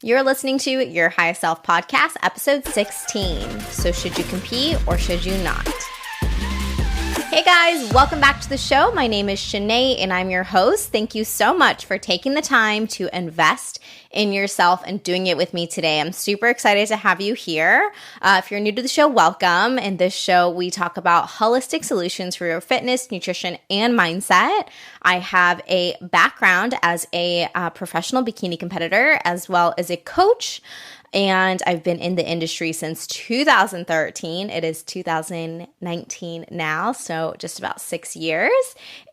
You're listening to Your Higher Self Podcast, episode 16. So should you compete or should you not? Hey guys, welcome back to the show. My name is Shanae and I'm your host. Thank you so much for taking the time to invest in yourself and doing it with me today. I'm super excited to have you here. If you're new to the show, welcome. In this show, we talk about holistic solutions for your fitness, nutrition, and mindset. I have a background as a professional bikini competitor as well as a coach. And I've been in the industry since 2013. It is 2019 now, so just about 6 years.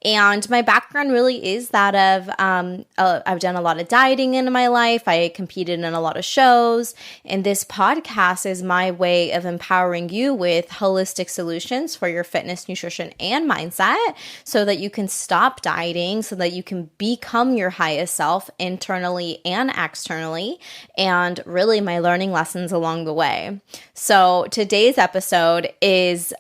And my background really is that of I've done a lot of dieting in my life. I competed in a lot of shows. And this podcast is my way of empowering you with holistic solutions for your fitness, nutrition, and mindset so that you can stop dieting, so that you can become your highest self internally and externally, and really my learning lessons along the way. So today's episode is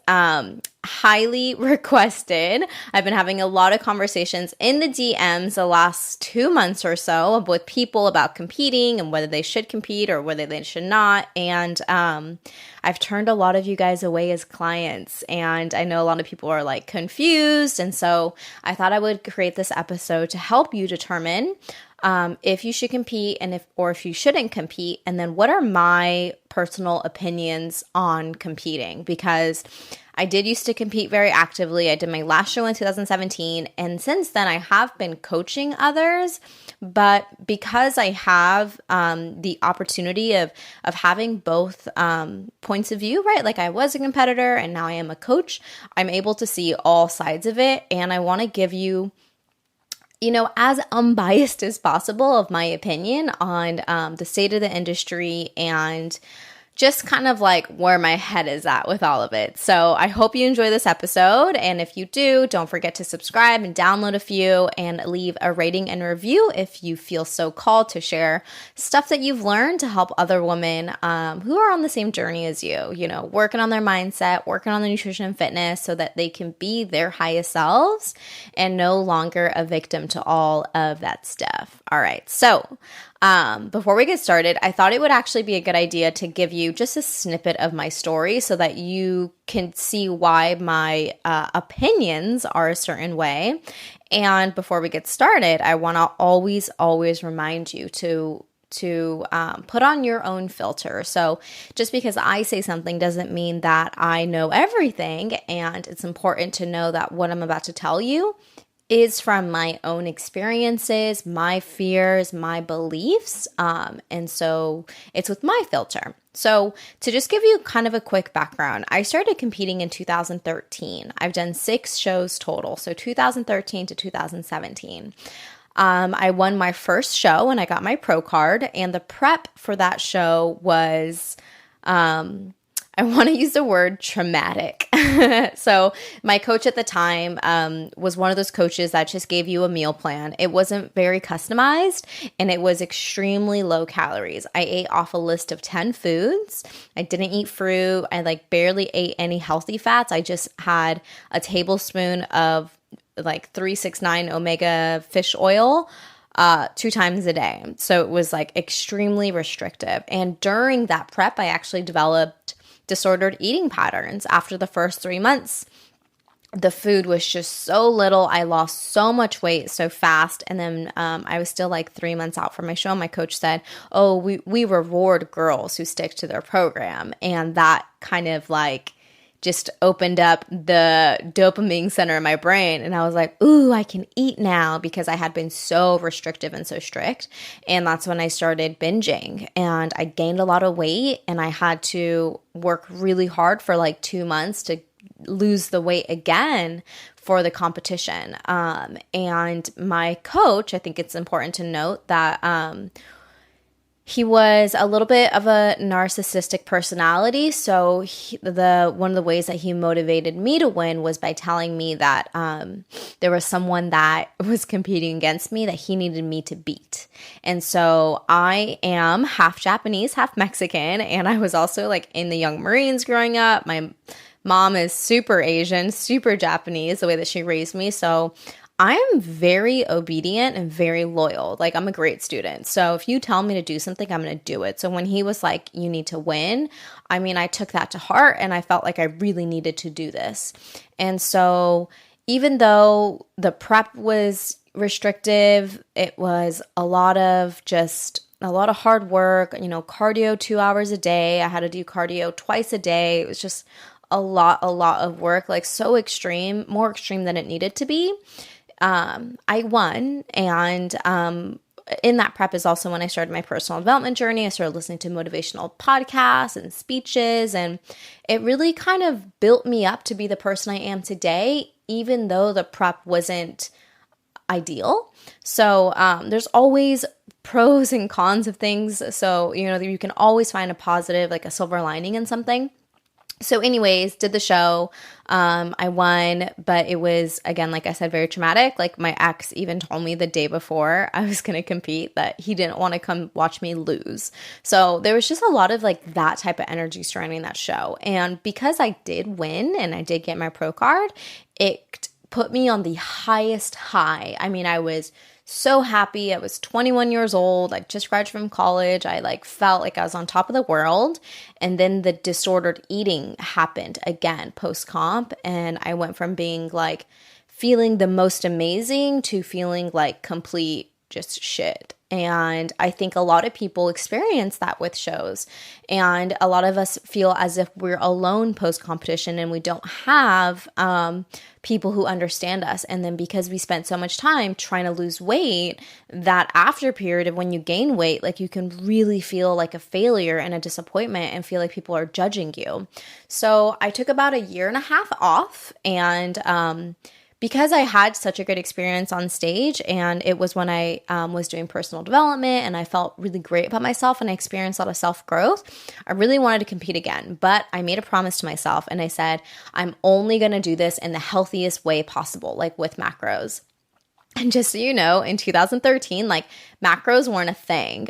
highly requested. I've been having a lot of conversations in the DMs the last 2 months or so with people about competing and whether they should compete or whether they should not. And I've turned a lot of you guys away as clients, and I know a lot of people are like confused. And so I thought I would create this episode to help you determine if you should compete and if you shouldn't compete, and then what are my personal opinions on competing, because I did used to compete very actively. I did my last show in 2017, and since then I have been coaching others, but because I have the opportunity of having both points of view, right? Like I was a competitor and now I am a coach, I'm able to see all sides of it, and I want to give you as unbiased as possible of my opinion on the state of the industry and just kind of like where my head is at with all of it. So I hope you enjoy this episode. And if you do, don't forget to subscribe and download a few and leave a rating and review if you feel so called to share stuff that you've learned to help other women who are on the same journey as you, working on their mindset, working on their nutrition and fitness so that they can be their highest selves and no longer a victim to all of that stuff. All right. So before we get started, I thought it would actually be a good idea to give you just a snippet of my story so that you can see why my opinions are a certain way. And before we get started, I want to always remind you to put on your own filter. So just because I say something doesn't mean that I know everything, and it's important to know that what I'm about to tell you is from my own experiences, my fears, my beliefs, and so it's with my filter. So to just give you kind of a quick background, I started competing in 2013. I've done 6 shows total, so 2013 to 2017. I won my first show and I got my pro card, and the prep for that show was I want to use the word traumatic. So my coach at the time was one of those coaches that just gave you a meal plan. It wasn't very customized and it was extremely low calories. I ate off a list of 10 foods. I didn't eat fruit. I barely ate any healthy fats. I just had a tablespoon of 369 omega fish oil 2 times a day. So it was extremely restrictive. And during that prep, I actually developed disordered eating patterns. After the first 3 months, the food was just so little. I lost so much weight so fast. And then I was still 3 months out from my show. My coach said, oh, we reward girls who stick to their program. And that kind of just opened up the dopamine center in my brain. And I was like, ooh, I can eat now, because I had been so restrictive and so strict. And that's when I started binging, and I gained a lot of weight, and I had to work really hard for 2 months to lose the weight again for the competition. And my coach, I think it's important to note that he was a little bit of a narcissistic personality. So one of the ways that he motivated me to win was by telling me that there was someone that was competing against me that he needed me to beat. And so I am half Japanese, half Mexican, and I was also in the Young Marines growing up. My mom is super Asian, super Japanese, the way that she raised me. So I'm very obedient and very loyal. Like, I'm a great student. So if you tell me to do something, I'm going to do it. So when he was like, you need to win, I mean, I took that to heart and I felt like I really needed to do this. And so even though the prep was restrictive, it was a lot of hard work, cardio 2 hours a day. I had to do cardio twice a day. It was just a lot of work, like so extreme, more extreme than it needed to be. I won. And in that prep is also when I started my personal development journey. I started listening to motivational podcasts and speeches, and it really kind of built me up to be the person I am today, even though the prep wasn't ideal. So there's always pros and cons of things. So, you can always find a positive, like a silver lining in something. So anyways, did the show. I won, but it was, again, like I said, very traumatic. Like my ex even told me the day before I was going to compete that he didn't want to come watch me lose. So there was just a lot of like that type of energy surrounding that show. And because I did win and I did get my pro card, it put me on the highest high. I mean, I was so happy. I was 21 years old. I just graduated from college. I like felt like I was on top of the world. And then the disordered eating happened again post-comp. And I went from being like feeling the most amazing to feeling like complete just shit. And I think a lot of people experience that with shows. And a lot of us feel as if we're alone post-competition and we don't have people who understand us. And then because we spent so much time trying to lose weight, that after period of when you gain weight, like you can really feel like a failure and a disappointment and feel like people are judging you. So I took about 1.5 years off, and because I had such a good experience on stage, and it was when I was doing personal development and I felt really great about myself and I experienced a lot of self-growth, I really wanted to compete again. But I made a promise to myself and I said, I'm only going to do this in the healthiest way possible, like with macros. And just so you know, in 2013, like macros weren't a thing.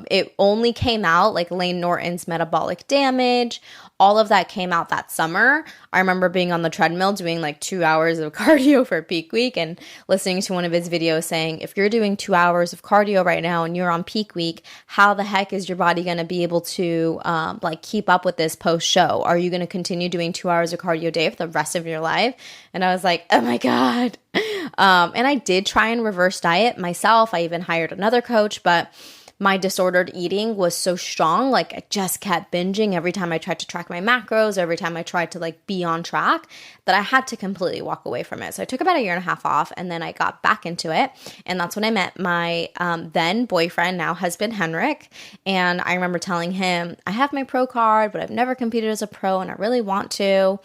It only came out, like Layne Norton's Metabolic Damage, all of that came out that summer. I remember being on the treadmill doing like 2 hours of cardio for peak week and listening to one of his videos saying, if you're doing 2 hours of cardio right now and you're on peak week, how the heck is your body going to be able to like keep up with this post show? Are you going to continue doing 2 hours of cardio a day for the rest of your life? And I was like, oh my God. And I did try and reverse diet myself. I even hired another coach, but my disordered eating was so strong. Like I just kept binging every time I tried to track my macros, every time I tried to like be on track, that I had to completely walk away from it. So I took about 1.5 years off, and then I got back into it. And that's when I met my then boyfriend, now husband, Henrik. And I remember telling him, I have my pro card, but I've never competed as a pro and I really want to.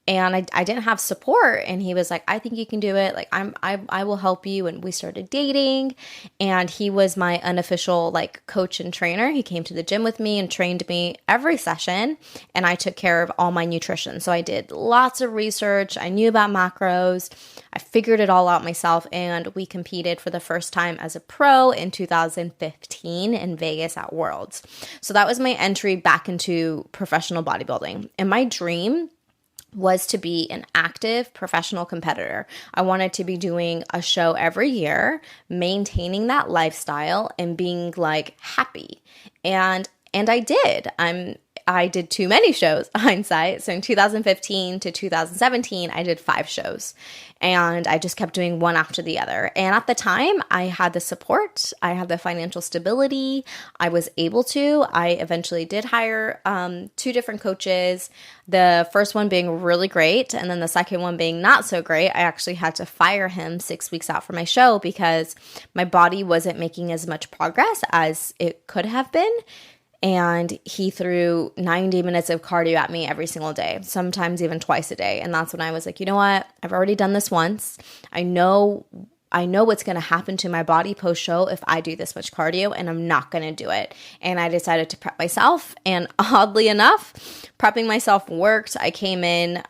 And I didn't have support, and he was like, I think you can do it. Like I will help you. And we started dating, and he was my unofficial like coach and trainer. He came to the gym with me and trained me every session, and I took care of all my nutrition. So I did lots of research. I knew about macros. I figured it all out myself, and we competed for the first time as a pro in 2015 in Vegas at Worlds. So that was my entry back into professional bodybuilding. And my dream was to be an active professional competitor. I wanted to be doing a show every year, maintaining that lifestyle and being like happy. And I did. I did too many shows, hindsight. So in 2015 to 2017, I did 5 shows, and I just kept doing one after the other. And at the time, I had the support, I had the financial stability, I was able to. I eventually did hire 2 different coaches, the first one being really great, and then the second one being not so great. I actually had to fire him 6 weeks out from my show because my body wasn't making as much progress as it could have been. And he threw 90 minutes of cardio at me every single day, sometimes even twice a day. And that's when I was like, you know what? I've already done this once. I know what's going to happen to my body post-show if I do this much cardio, and I'm not going to do it. And I decided to prep myself. And oddly enough, prepping myself worked. I came in,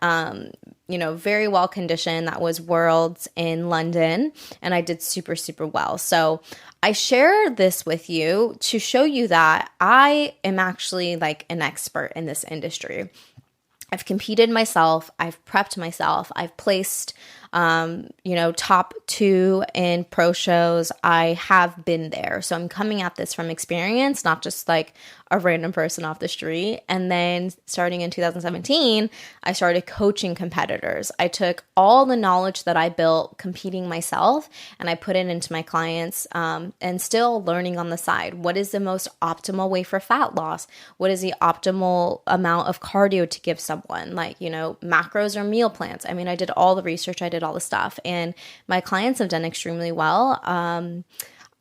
very well conditioned. That was Worlds in London, and I did super, super well. So I share this with you to show you that I am actually like an expert in this industry. I've competed myself. I've prepped myself. I've placed top 2 in pro shows. I have been there. So I'm coming at this from experience, not just like a random person off the street. And then starting in 2017, I started coaching competitors. I took all the knowledge that I built competing myself and I put it into my clients, and still learning on the side. What is the most optimal way for fat loss? What is the optimal amount of cardio to give someone? Like, macros or meal plans. I mean, I did all the research, I did all the stuff, and my clients have done extremely well.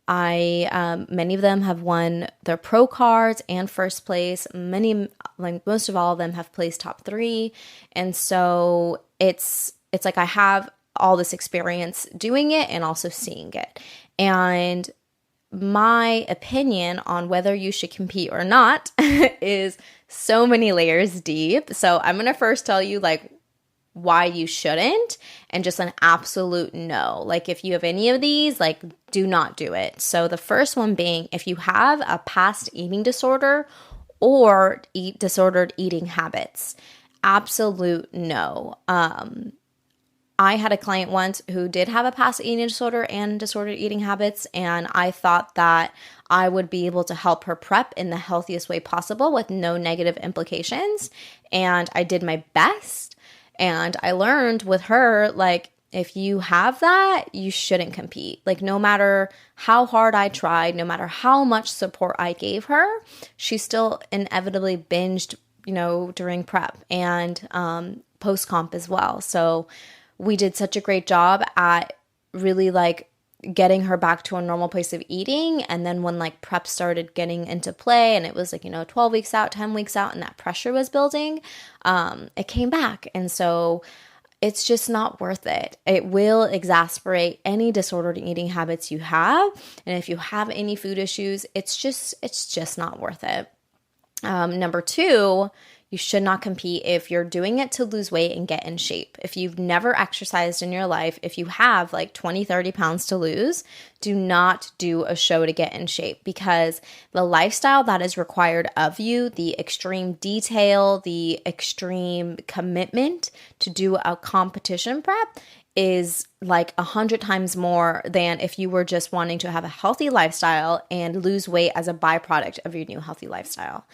Many of them have won their pro cards and first place. Most of all of them have placed top 3. And so it's like I have all this experience doing it and also seeing it. And my opinion on whether you should compete or not is so many layers deep. So I'm going to first tell you why you shouldn't, and just an absolute no. Like if you have any of these, do not do it. So the first one being, if you have a past eating disorder or disordered eating habits, absolute no. I had a client once who did have a past eating disorder and disordered eating habits, and I thought that I would be able to help her prep in the healthiest way possible with no negative implications. And I did my best. And I learned with her, if you have that, you shouldn't compete. No matter how hard I tried, no matter how much support I gave her, she still inevitably binged, during prep and post-comp as well. So we did such a great job at really getting her back to a normal place of eating. And then when prep started getting into play and it was 12 weeks out, 10 weeks out, and that pressure was building, it came back. And so it's just not worth it. It will exasperate any disordered eating habits you have. And if you have any food issues, it's just not worth it. Number 2, you should not compete if you're doing it to lose weight and get in shape. If you've never exercised in your life, if you have 20, 30 pounds to lose, do not do a show to get in shape, because the lifestyle that is required of you, the extreme detail, the extreme commitment to do a competition prep is 100 times more than if you were just wanting to have a healthy lifestyle and lose weight as a byproduct of your new healthy lifestyle.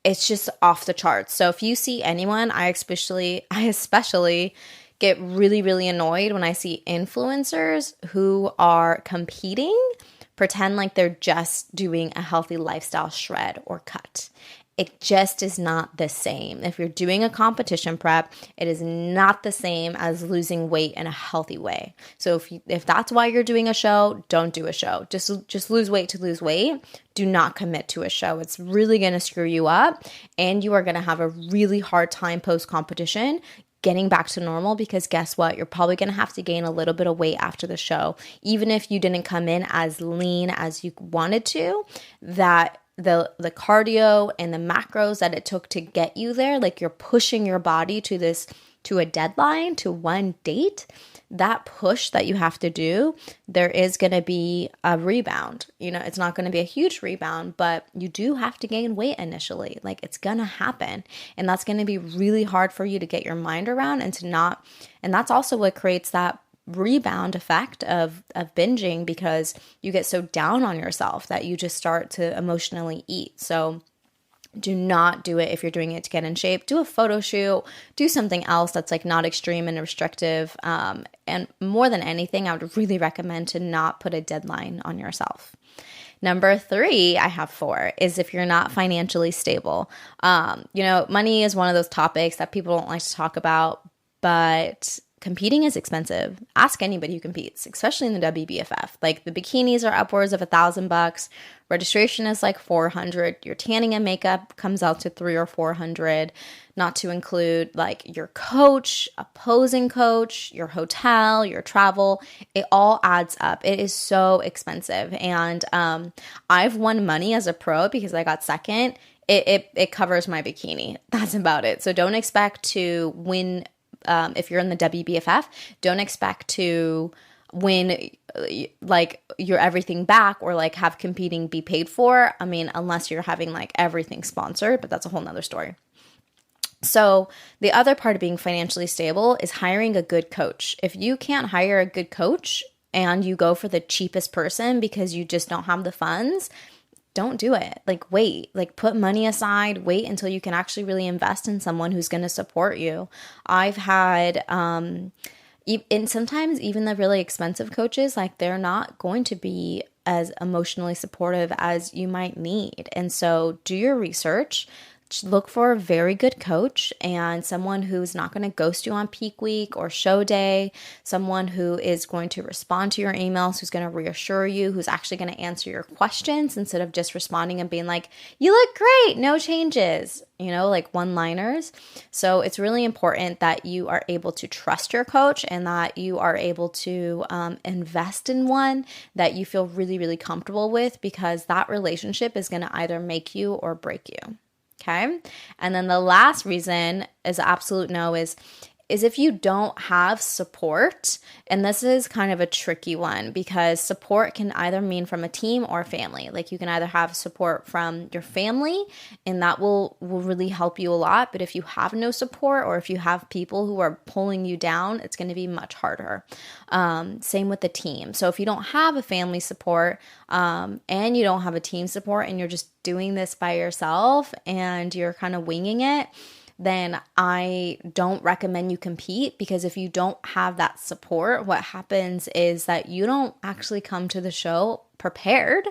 It's just off the charts. So if you see anyone, I especially get really, really annoyed when I see influencers who are competing, pretend like they're just doing a healthy lifestyle shred or cut. It just is not the same. If you're doing a competition prep, it is not the same as losing weight in a healthy way. So if that's why you're doing a show, don't do a show. Just lose weight to lose weight. Do not commit to a show. It's really going to screw you up, and you are going to have a really hard time post-competition getting back to normal, because guess what? You're probably going to have to gain a little bit of weight after the show. Even if you didn't come in as lean as you wanted to, that the cardio and the macros that it took to get you there, you're pushing your body to a deadline, to one date, that push that you have to do, there is going to be a rebound. It's not going to be a huge rebound, but you do have to gain weight initially. It's going to happen. And that's going to be really hard for you to get your mind around and that's also what creates that rebound effect of binging, because you get so down on yourself that you just start to emotionally eat. So do not do it if you're doing it to get in shape. Do a photo shoot, do something else that's not extreme and restrictive. And more than anything, I would really recommend to not put a deadline on yourself. Number 3, I have 4, is if you're not financially stable. Money is one of those topics that people don't like to talk about, but competing is expensive. Ask anybody who competes, especially in the WBFF. The bikinis are upwards of $1,000. Registration is $400. Your tanning and makeup comes out to $300 or $400. Not to include your coach, a posing coach, your hotel, your travel. It all adds up. It is so expensive. And I've won money as a pro because I got second. It covers my bikini. That's about it. So don't expect to win. If you're in the WBFF, don't expect to win your everything back or have competing be paid for. I mean, unless you're having everything sponsored, but that's a whole nother story. So the other part of being financially stable is hiring a good coach. If you can't hire a good coach and you go for the cheapest person because you just don't have the funds, don't do it. Like, wait, like put money aside, wait until you can actually really invest in someone who's going to support you. I've had, and sometimes even the really expensive coaches, like they're not going to be as emotionally supportive as you might need. And so do your research. Look for a very good coach and someone who's not going to ghost you on peak week or show day, someone who is going to respond to your emails, who's going to reassure you, who's actually going to answer your questions instead of just responding and being like, you look great, no changes, like one-liners. So it's really important that you are able to trust your coach and that you are able to invest in one that you feel really, really comfortable with, because that relationship is going to either make you or break you. Okay. And then the last reason is absolute no is if you don't have support, and this is kind of a tricky one because support can either mean from a team or a family. Like you can either have support from your family and that will really help you a lot. But if you have no support or if you have people who are pulling you down, it's going to be much harder. Same with the team. So if you don't have a family support and you don't have a team support and you're just doing this by yourself and you're kind of winging it, then I don't recommend you compete, because if you don't have that support, what happens is that you don't actually come to the show prepared.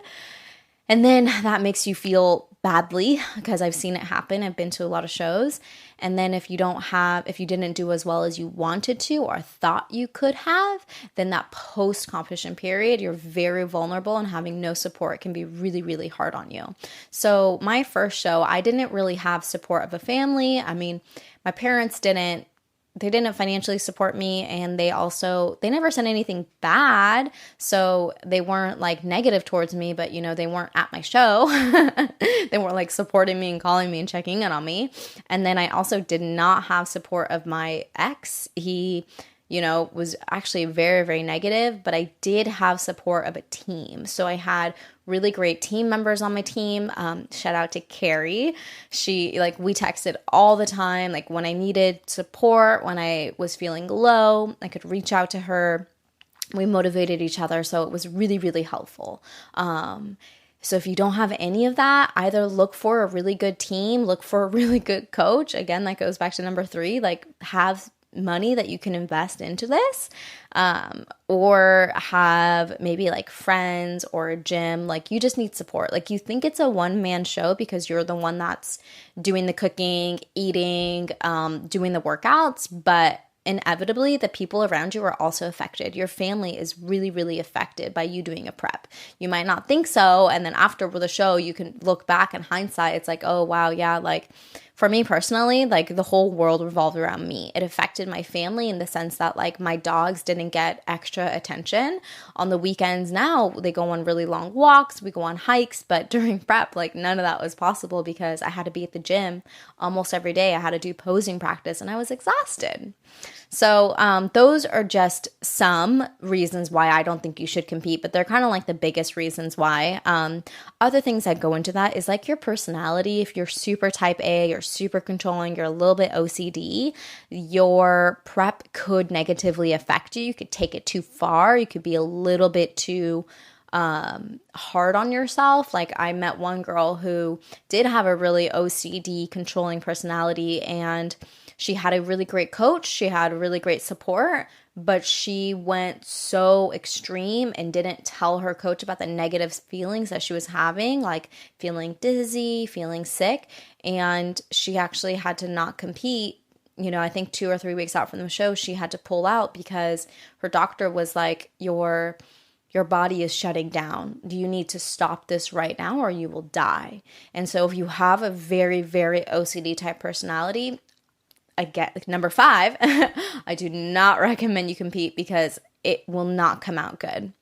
And then that makes you feel badly, because I've seen it happen. I've been to a lot of shows. And then if you didn't do as well as you wanted to or thought you could have, then that post-competition period, you're very vulnerable, and having no support can be really, really hard on you. So my first show, I didn't really have support of a family. I mean, my parents didn't financially support me, and they never said anything bad, so they weren't like negative towards me, but they weren't at my show. They weren't like supporting me and calling me and checking in on me. And then I also did not have support of my ex. He was actually very, very negative, but I did have support of a team. So I had really great team members on my team. Shout out to Carrie. We texted all the time. Like when I needed support, when I was feeling low, I could reach out to her. We motivated each other. So it was really, really helpful. So if you don't have any of that, either look for a really good team, look for a really good coach. Again, that goes back to number 3, like have money that you can invest into this, or have maybe like friends or a gym. Like you just need support. Like you think it's a one-man show because you're the one that's doing the cooking, eating, doing the workouts, but inevitably the people around you are also affected. Your family is really, really affected by you doing a prep. You might not think so, and then after the show you can look back in hindsight, it's like, oh wow, yeah, like for me personally, like the whole world revolved around me. It affected my family in the sense that like my dogs didn't get extra attention. On the weekends now, they go on really long walks, we go on hikes, but during prep, like none of that was possible because I had to be at the gym almost every day. I had to do posing practice and I was exhausted. So those are just some reasons why I don't think you should compete, but they're kind of like the biggest reasons why. Other things that go into that is like your personality. If you're super type A, you're super controlling, you're a little bit OCD, your prep could negatively affect you. You could take it too far. You could be a little bit too hard on yourself. Like I met one girl who did have a really OCD controlling personality, and she had a really great coach. She had really great support, but she went so extreme and didn't tell her coach about the negative feelings that she was having, like feeling dizzy, feeling sick. And she actually had to not compete. I think 2 or 3 weeks out from the show, she had to pull out because her doctor was like, your body is shutting down. Do you need to stop this right now or you will die? And so if you have a very, very OCD type personality, again, number 5, I do not recommend you compete because it will not come out good.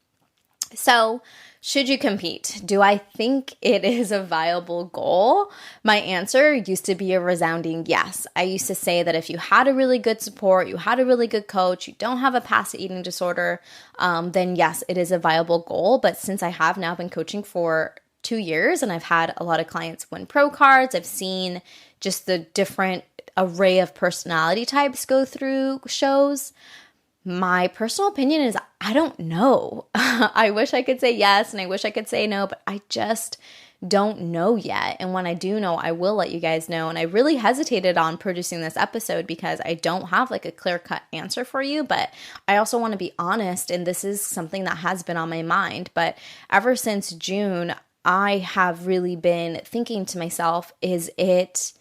So should you compete? Do I think it is a viable goal? My answer used to be a resounding yes. I used to say that if you had a really good support, you had a really good coach, you don't have a past eating disorder, then yes, it is a viable goal. But since I have now been coaching for 2 years and I've had a lot of clients win pro cards, I've seen just the different array of personality types go through shows? My personal opinion is I don't know. I wish I could say yes and I wish I could say no, but I just don't know yet. And when I do know, I will let you guys know. And I really hesitated on producing this episode because I don't have like a clear-cut answer for you, but I also want to be honest, and this is something that has been on my mind. But ever since June, I have really been thinking to myself, is it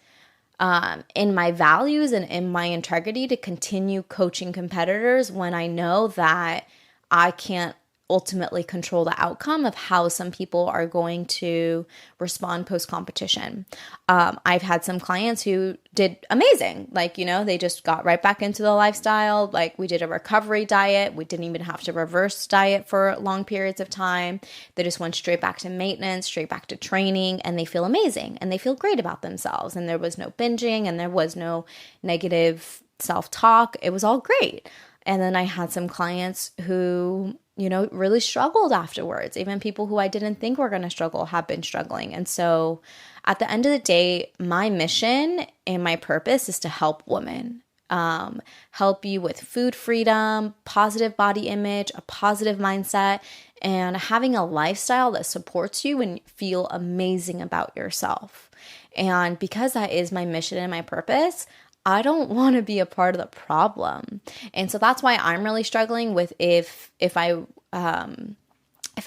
in my values and in my integrity to continue coaching competitors when I know that I can't ultimately control the outcome of how some people are going to respond post-competition. I've had some clients who did amazing. Like, they just got right back into the lifestyle. Like, we did a recovery diet. We didn't even have to reverse diet for long periods of time. They just went straight back to maintenance, straight back to training, and they feel amazing and they feel great about themselves. And there was no binging and there was no negative self-talk. It was all great. And then I had some clients who really struggled afterwards. Even people who I didn't think were going to struggle have been struggling. And so at the end of the day, my mission and my purpose is to help women, help you with food freedom, positive body image, a positive mindset, and having a lifestyle that supports you and feel amazing about yourself. And because that is my mission and my purpose, I don't want to be a part of the problem. And so that's why I'm really struggling with if I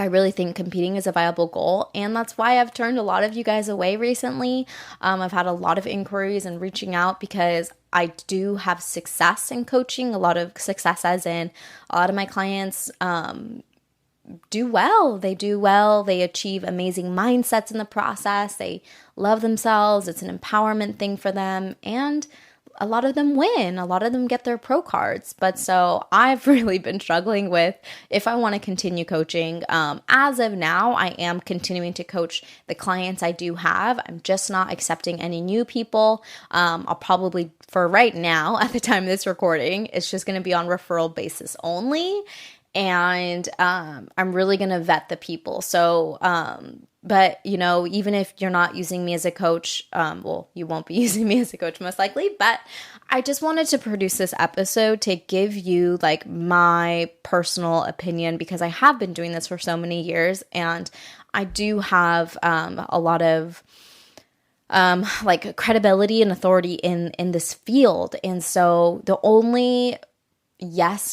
really think competing is a viable goal. And that's why I've turned a lot of you guys away recently. I've had a lot of inquiries and reaching out because I do have success in coaching, a lot of success as in a lot of my clients do well. They do well. They achieve amazing mindsets in the process. They love themselves. It's an empowerment thing for them. And a lot of them win. A lot of them get their pro cards. But so I've really been struggling with if I want to continue coaching. As of now, I am continuing to coach the clients I do have. I'm just not accepting any new people. I'll probably, for right now, at the time of this recording, it's just going to be on referral basis only. And I'm really going to vet the people. So, but, even if you're not using me as a coach, you won't be using me as a coach most likely, but I just wanted to produce this episode to give you like my personal opinion because I have been doing this for so many years and I do have a lot of like credibility and authority in this field. And so the only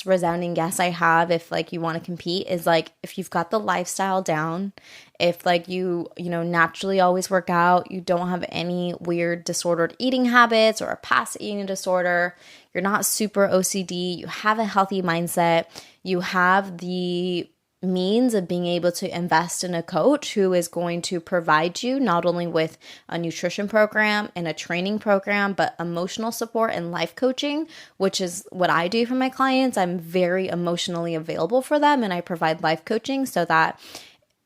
resounding yes I have if like you want to compete is like if you've got the lifestyle down, if like you naturally always work out, you don't have any weird disordered eating habits or a past eating disorder, you're not super OCD, you have a healthy mindset, you have the means of being able to invest in a coach who is going to provide you not only with a nutrition program and a training program, but emotional support and life coaching, which is what I do for my clients. I'm very emotionally available for them and I provide life coaching so that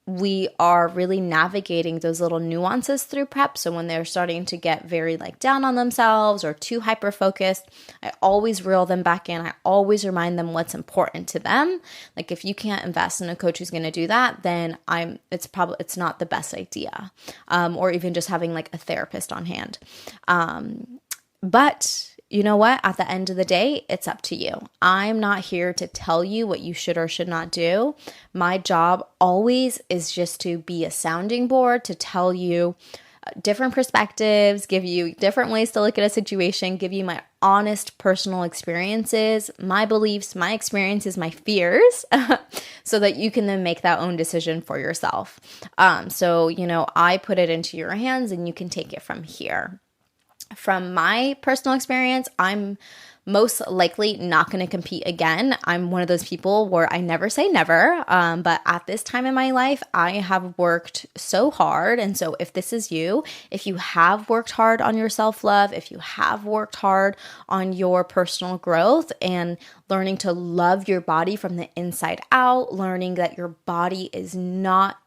we are really navigating those little nuances through prep. So when they're starting to get very like down on themselves or too hyper focused, I always reel them back in. I always remind them what's important to them. Like if you can't invest in a coach who's going to do that, then it's not the best idea. Or even just having like a therapist on hand. But you know what? At the end of the day, it's up to you. I'm not here to tell you what you should or should not do. My job always is just to be a sounding board, to tell you different perspectives, give you different ways to look at a situation, give you my honest personal experiences, my beliefs, my experiences, my fears, so that you can then make that own decision for yourself. So, I put it into your hands and you can take it from here. From my personal experience, I'm most likely not going to compete again. I'm one of those people where I never say never, but at this time in my life, I have worked so hard. And so if this is you, if you have worked hard on your self-love, if you have worked hard on your personal growth and learning to love your body from the inside out, learning that your body is not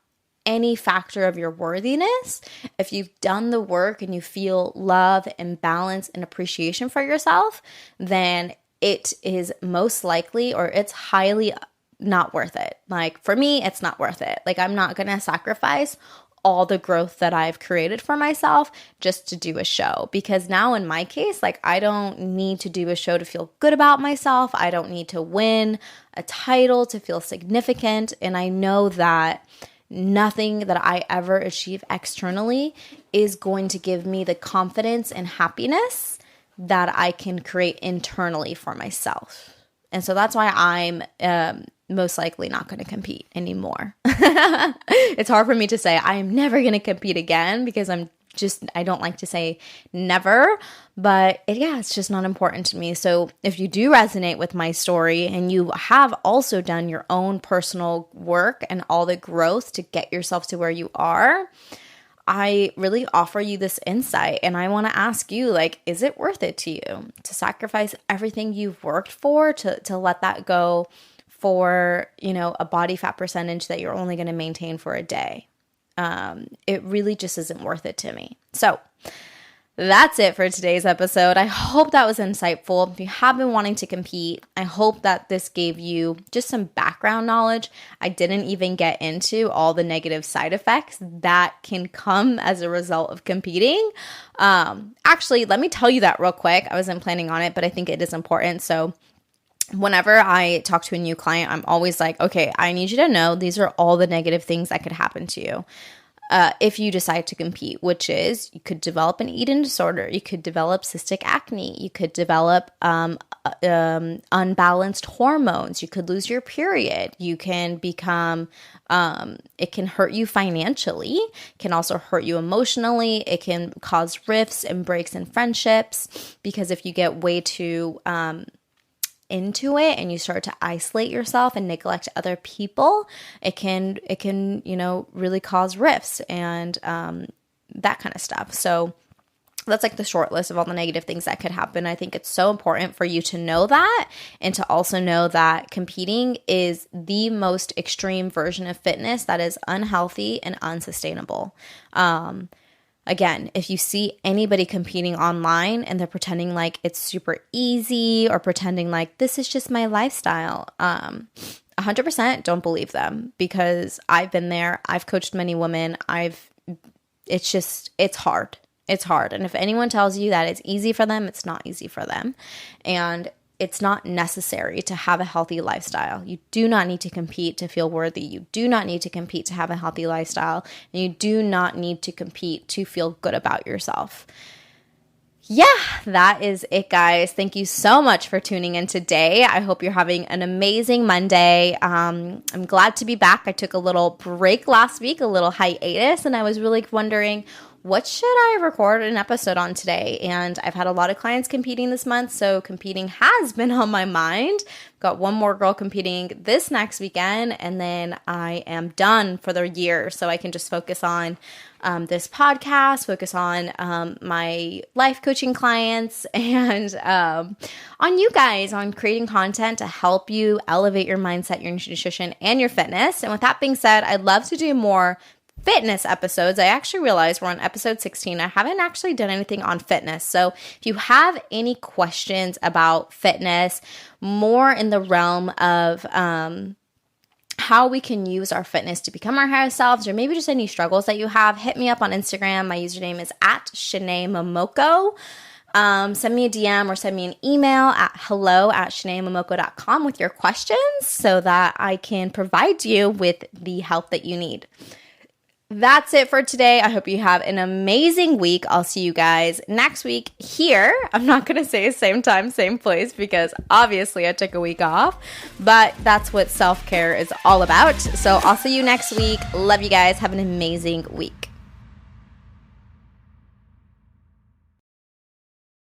any factor of your worthiness, if you've done the work and you feel love and balance and appreciation for yourself, then it is most likely or it's highly not worth it. Like for me, it's not worth it. Like I'm not going to sacrifice all the growth that I've created for myself just to do a show. Because now in my case, like, I don't need to do a show to feel good about myself. I don't need to win a title to feel significant. And I know that nothing that I ever achieve externally is going to give me the confidence and happiness that I can create internally for myself. And so that's why I'm most likely not going to compete anymore. It's hard for me to say I am never going to compete again because I don't like to say never, but it's just not important to me. So if you do resonate with my story and you have also done your own personal work and all the growth to get yourself to where you are, I really offer you this insight, and I want to ask you, like, is it worth it to you to sacrifice everything you've worked for to let that go for, a body fat percentage that you're only going to maintain for a day? It really just isn't worth it to me. So that's it for today's episode. I hope that was insightful. If you have been wanting to compete, I hope that this gave you just some background knowledge. I didn't even get into all the negative side effects that can come as a result of competing. Actually, let me tell you that real quick. I wasn't planning on it, but I think it is important. So whenever I talk to a new client, I'm always like, okay, I need you to know these are all the negative things that could happen to you if you decide to compete, which is you could develop an eating disorder, you could develop cystic acne, you could develop unbalanced hormones, you could lose your period, you can become, it can hurt you financially, can also hurt you emotionally, it can cause rifts and breaks in friendships, because if you get way too into it and you start to isolate yourself and neglect other people, it can really cause rifts and that kind of stuff. So that's like the short list of all the negative things that could happen. I think it's so important for you to know that, and to also know that competing is the most extreme version of fitness that is unhealthy and unsustainable. Again, if you see anybody competing online and they're pretending like it's super easy or pretending like this is just my lifestyle, 100% don't believe them, because I've been there. I've coached many women. It's hard. It's hard. And if anyone tells you that it's easy for them, it's not easy for them. And it's not necessary to have a healthy lifestyle. You do not need to compete to feel worthy. You do not need to compete to have a healthy lifestyle. And you do not need to compete to feel good about yourself. Yeah, that is it, guys. Thank you so much for tuning in today. I hope you're having an amazing Monday. I'm glad to be back. I took a little break last week, a little hiatus, and I was really wondering, what should I record an episode on today? And I've had a lot of clients competing this month, so competing has been on my mind. Got one more girl competing this next weekend, and then I am done for the year, so I can just focus on this podcast, focus on my life coaching clients, and on you guys, on creating content to help you elevate your mindset, your nutrition, and your fitness. And with that being said, I'd love to do more fitness episodes. I actually realized we're on episode 16. I haven't actually done anything on fitness. So if you have any questions about fitness, more in the realm of how we can use our fitness to become our higher selves, or maybe just any struggles that you have, hit me up on Instagram. My username is @ShanaeMomoko. Send me a DM or send me an email at hello@ShanaeMomoko.com with your questions so that I can provide you with the help that you need. That's it for today. I hope you have an amazing week. I'll see you guys next week here. I'm not going to say same time, same place, because obviously I took a week off, but that's what self-care is all about. So I'll see you next week. Love you guys. Have an amazing week.